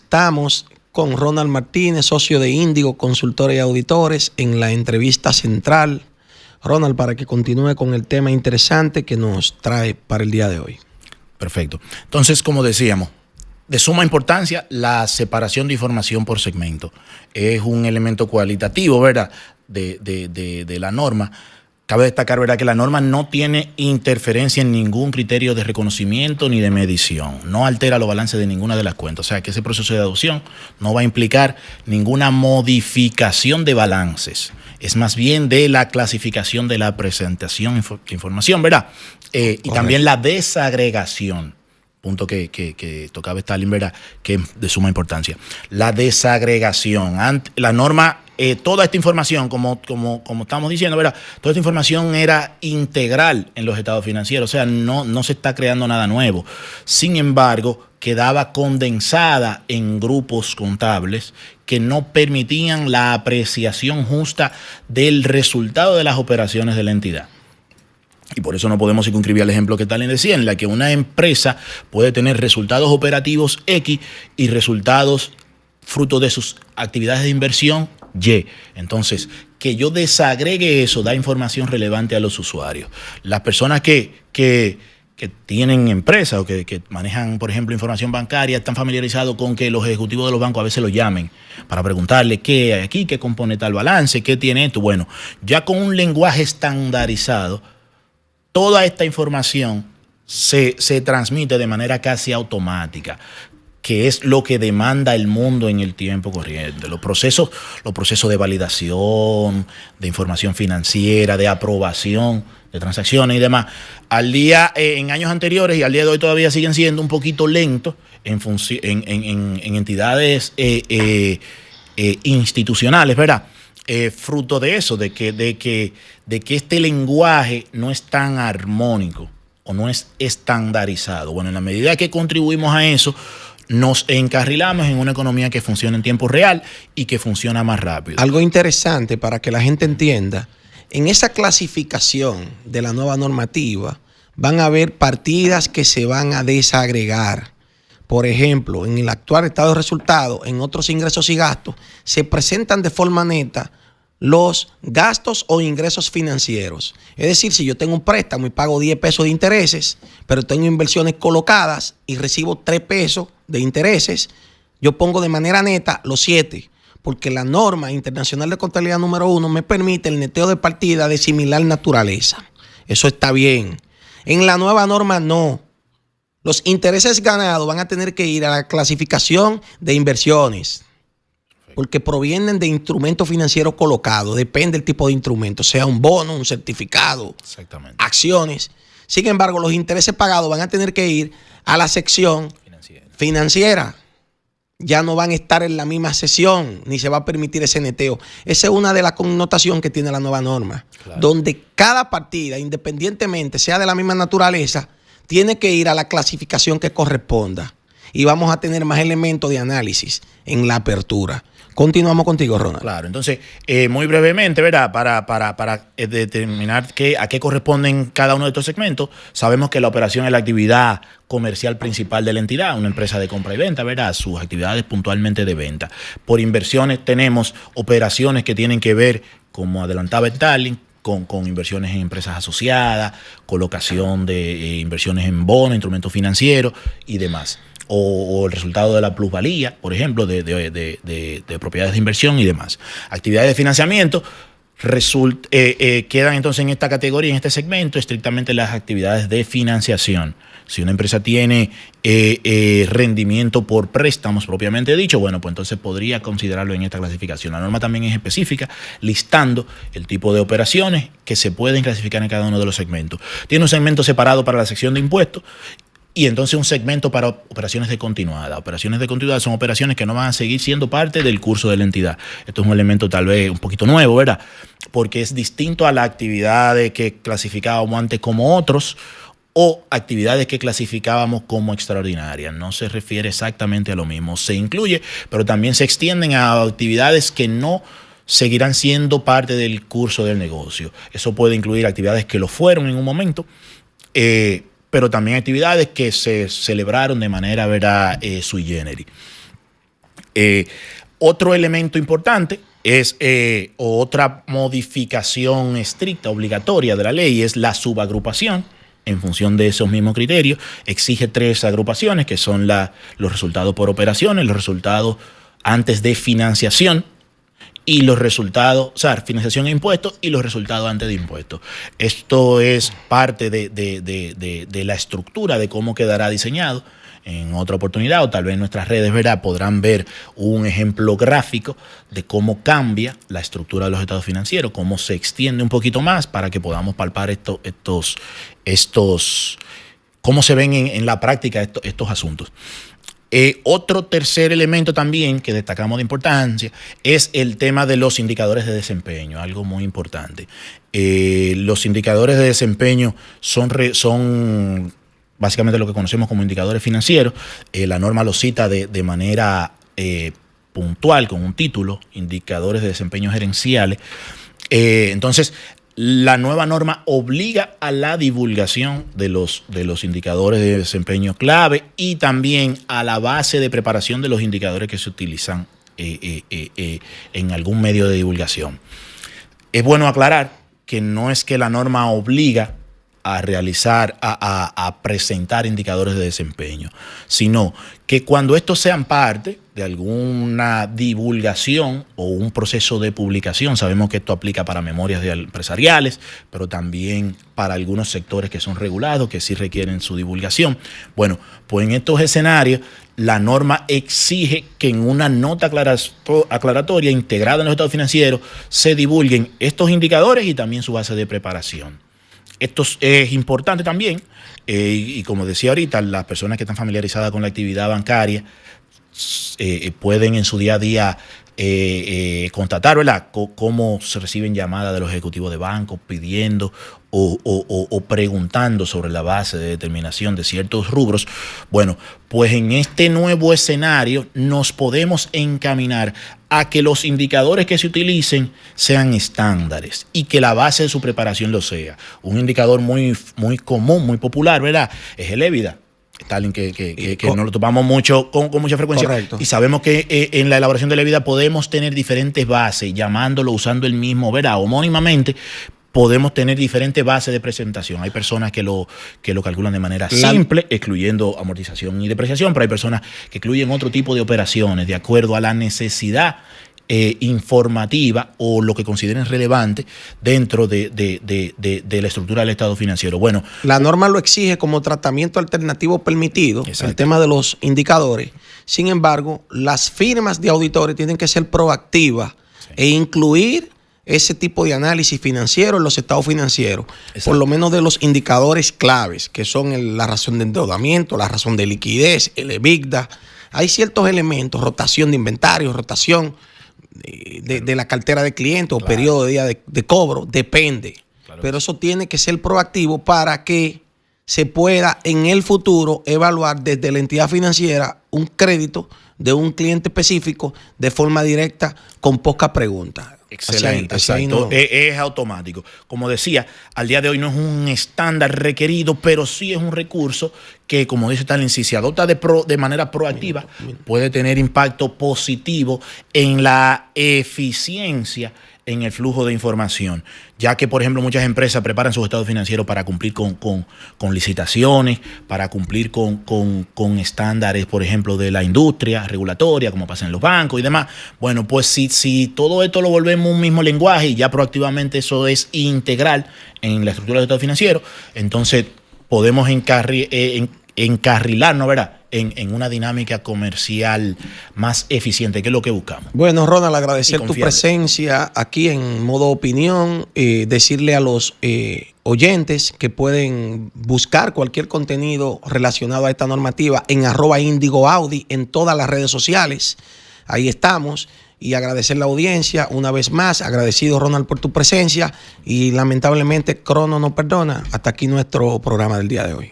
Estamos con Ronald Martínez, socio de Índigo Consultores y Auditores, en la entrevista central. Ronald, para que continúe con el tema interesante que nos trae para el día de hoy. Perfecto. Entonces, como decíamos, de suma importancia la separación de información por segmento. Es un elemento cualitativo, ¿verdad?, de la norma. Cabe destacar, ¿verdad?, que la norma no tiene interferencia en ningún criterio de reconocimiento ni de medición. No altera los balances de ninguna de las cuentas. O sea, que ese proceso de adopción no va a implicar ninguna modificación de balances. Es más bien de la clasificación de la presentación de información, ¿verdad? Y también la desagregación. Punto que tocaba Stalin, ¿verdad?, que es de suma importancia. La desagregación. La norma, toda esta información, como estamos diciendo, ¿verdad?, toda esta información era integral en los estados financieros. O sea, no se está creando nada nuevo. Sin embargo, quedaba condensada en grupos contables que no permitían la apreciación justa del resultado de las operaciones de la entidad. Y por eso no podemos circunscribir al ejemplo que Stalin decía, en la que una empresa puede tener resultados operativos X y resultados fruto de sus actividades de inversión Y. Entonces, que yo desagregue eso da información relevante a los usuarios. Las personas que tienen empresas o que manejan, por ejemplo, información bancaria, están familiarizados con que los ejecutivos de los bancos a veces los llamen para preguntarle qué hay aquí, qué compone tal balance, qué tiene esto. Bueno, ya con un lenguaje estandarizado, toda esta información se transmite de manera casi automática, que es lo que demanda el mundo en el tiempo corriente. Los procesos de validación, de información financiera, de aprobación de transacciones y demás, en años anteriores y al día de hoy todavía siguen siendo un poquito lentos en entidades institucionales, ¿verdad? Fruto de eso, de que este lenguaje no es tan armónico o no es estandarizado. Bueno, en la medida que contribuimos a eso, nos encarrilamos en una economía que funciona en tiempo real y que funciona más rápido. Algo interesante para que la gente entienda, en esa clasificación de la nueva normativa van a haber partidas que se van a desagregar. Por ejemplo, en el actual estado de resultados, en otros ingresos y gastos, se presentan de forma neta los gastos o ingresos financieros. Es decir, si yo tengo un préstamo y pago 10 pesos de intereses, pero tengo inversiones colocadas y recibo 3 pesos de intereses, yo pongo de manera neta los 7, porque la norma internacional de contabilidad número 1 me permite el neteo de partida de similar naturaleza. Eso está bien. En la nueva norma no. Los intereses ganados van a tener que ir a la clasificación de inversiones, porque provienen de instrumentos financieros colocados. Depende del tipo de instrumento, sea un bono, un certificado, acciones. Sin embargo, los intereses pagados van a tener que ir a la sección financiera. Ya no van a estar en la misma sesión, ni se va a permitir ese neteo. Esa es una de las connotaciones que tiene la nueva norma, claro, donde cada partida, independientemente sea de la misma naturaleza, tiene que ir a la clasificación que corresponda. Y vamos a tener más elementos de análisis en la apertura. Continuamos contigo, Ronald. Claro, entonces, muy brevemente, ¿verdad? Para determinar a qué corresponden cada uno de estos segmentos, sabemos que la operación es la actividad comercial principal de la entidad, una empresa de compra y venta, ¿verdad? Sus actividades puntualmente de venta. Por inversiones tenemos operaciones que tienen que ver, como adelantaba Stalin, con inversiones en empresas asociadas, colocación de inversiones en bonos, instrumentos financieros y demás. O el resultado de la plusvalía, por ejemplo, de propiedades de inversión y demás. Actividades de financiamiento quedan entonces en esta categoría, en este segmento, estrictamente las actividades de financiación. Si una empresa tiene rendimiento por préstamos propiamente dicho, bueno, pues entonces podría considerarlo en esta clasificación. La norma también es específica, listando el tipo de operaciones que se pueden clasificar en cada uno de los segmentos. Tiene un segmento separado para la sección de impuestos y entonces un segmento para operaciones de continuada. Operaciones de continuada son operaciones que no van a seguir siendo parte del curso de la entidad. Esto es un elemento tal vez un poquito nuevo, ¿verdad? Porque es distinto a la actividad que clasificábamos antes como otros o actividades que clasificábamos como extraordinarias. No se refiere exactamente a lo mismo. Se incluye, pero también se extienden a actividades que no seguirán siendo parte del curso del negocio. Eso puede incluir actividades que lo fueron en un momento, pero también actividades que se celebraron de manera, ¿verdad?, sui generis. Otro elemento importante es otra modificación estricta, obligatoria de la ley, es la subagrupación. En función de esos mismos criterios, exige 3 agrupaciones, que son los resultados por operaciones, los resultados antes de financiación y los resultados, o sea, financiación e impuestos y los resultados antes de impuestos. Esto es parte de la estructura de cómo quedará diseñado. En otra oportunidad, o tal vez en nuestras redes, ¿verdad?, podrán ver un ejemplo gráfico de cómo cambia la estructura de los estados financieros, cómo se extiende un poquito más para que podamos palpar cómo se ven en la práctica estos asuntos. Otro tercer elemento también que destacamos de importancia es el tema de los indicadores de desempeño, algo muy importante. Los indicadores de desempeño son básicamente lo que conocemos como indicadores financieros. La norma lo cita de manera puntual con un título, indicadores de desempeño gerenciales. Entonces, la nueva norma obliga a la divulgación de los indicadores de desempeño clave y también a la base de preparación de los indicadores que se utilizan en algún medio de divulgación. Es bueno aclarar que no es que la norma obliga a realizar, a presentar indicadores de desempeño, sino que cuando estos sean parte de alguna divulgación o un proceso de publicación, sabemos que esto aplica para memorias empresariales, pero también para algunos sectores que son regulados, que sí requieren su divulgación. Bueno, pues en estos escenarios, la norma exige que en una nota aclaratoria integrada en los estados financieros se divulguen estos indicadores y también su base de preparación. Esto es importante también, y como decía ahorita, las personas que están familiarizadas con la actividad bancaria pueden en su día a día constatar, ¿verdad?, cómo se reciben llamadas de los ejecutivos de banco pidiendo o preguntando sobre la base de determinación de ciertos rubros. Bueno, pues en este nuevo escenario nos podemos encaminar a que los indicadores que se utilicen sean estándares y que la base de su preparación lo sea. Un indicador muy común, muy popular, ¿verdad?, es el EBITDA. Stalin, que no lo topamos mucho con mucha frecuencia. Correcto. Y sabemos que en la elaboración de la vida podemos tener diferentes bases, llamándolo, usando el mismo, ¿verdad?, homónimamente. Podemos tener diferentes bases de presentación. Hay personas que lo calculan de manera simple, excluyendo amortización y depreciación, pero hay personas que incluyen otro tipo de operaciones de acuerdo a la necesidad informativa o lo que consideren relevante dentro de la estructura del estado financiero. Bueno, la norma lo exige como tratamiento alternativo permitido, el tema de los indicadores. Sin embargo, las firmas de auditores tienen que ser proactivas e incluir ese tipo de análisis financiero en los estados financieros, por lo menos de los indicadores claves, que son la razón de endeudamiento, la razón de liquidez, el EBITDA. Hay ciertos elementos, rotación de inventario, rotación de la cartera de clientes o periodo de día de cobro, depende. Pero eso tiene que ser proactivo para que se pueda en el futuro evaluar desde la entidad financiera un crédito de un cliente específico de forma directa con pocas preguntas. Excelente, exacto. Es automático. Como decía, al día de hoy no es un estándar requerido, pero sí es un recurso que, como dice Stalin, si se adopta de manera proactiva, puede tener impacto positivo en la eficiencia en el flujo de información, ya que, por ejemplo, muchas empresas preparan sus estados financieros para cumplir con licitaciones, para cumplir con estándares, por ejemplo, de la industria regulatoria, como pasa en los bancos y demás. Bueno, pues si todo esto lo volvemos un mismo lenguaje y ya proactivamente eso es integral en la estructura del estado financiero, entonces podemos encarrilarnos, ¿verdad?, en una dinámica comercial más eficiente, que es lo que buscamos. Bueno, Ronald, agradecer tu presencia aquí en modo opinión, decirle a los oyentes que pueden buscar cualquier contenido relacionado a esta normativa en @IndigoAudi en todas las redes sociales. Ahí estamos. Y agradecer la audiencia una vez más. Agradecido, Ronald, por tu presencia. Y lamentablemente, Crono no perdona. Hasta aquí nuestro programa del día de hoy.